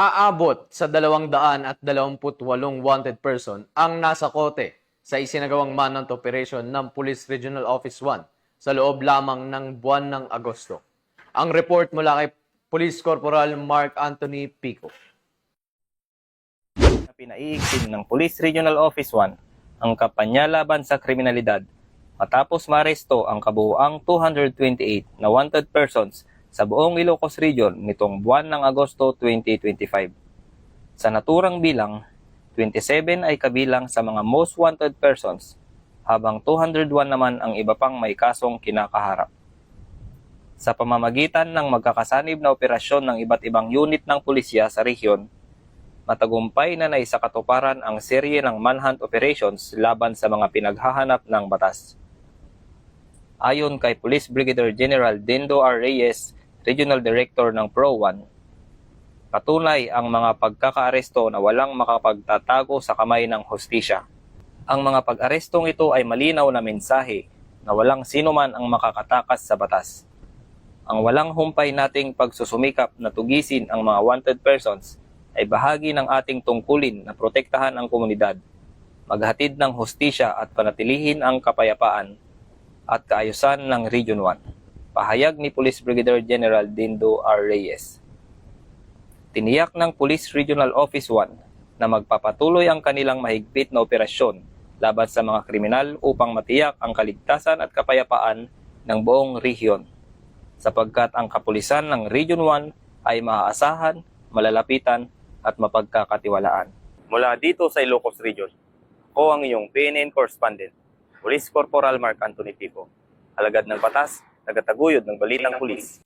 Aabot sa 228 wanted person ang nasa kote sa isinagawang manhunt operation ng Police Regional Office 1 sa loob lamang ng buwan ng Agosto. Ang report mula kay Police Corporal Mark Anthony Pico. Pinaiigting ng Police Regional Office 1 ang kampanya laban sa kriminalidad matapos maresto ang kabuuang 228 na wanted persons sa buong Ilocos Region nitong buwan ng Agosto 2025. Sa naturang bilang, 27 ay kabilang sa mga most wanted persons, habang 201 naman ang iba pang may kasong kinakaharap. Sa pamamagitan ng magkakasanib na operasyon ng iba't ibang unit ng pulisya sa rehiyon, matagumpay na naisakatuparan ang serye ng manhunt operations laban sa mga pinaghahanap ng batas. Ayon kay Police Brigadier General Dindo R. Reyes, Regional Director ng PRO-1, patunay ang mga pagkakaaresto na walang makapagtatago sa kamay ng hustisya. Ang mga pag-arestong ito ay malinaw na mensahe na walang sinuman ang makakatakas sa batas. Ang walang humpay nating pagsusumikap na tugisin ang mga wanted persons ay bahagi ng ating tungkulin na protektahan ang komunidad, maghatid ng hustisya at panatilihin ang kapayapaan at kaayusan ng Region 1. Pahayag ni Police Brigadier General Dindo R. Reyes. Tiniyak ng Police Regional Office 1 na magpapatuloy ang kanilang mahigpit na operasyon laban sa mga kriminal upang matiyak ang kaligtasan at kapayapaan ng buong rehiyon, sapagkat ang kapulisan ng Region 1 ay maaasahan, malalapitan at mapagkakatiwalaan. Mula dito sa Ilocos Region, ako ang iyong PNN correspondent, Police Corporal Mark Anthony Pico, alagad ng batas, nagataguyod ng balitang pulis.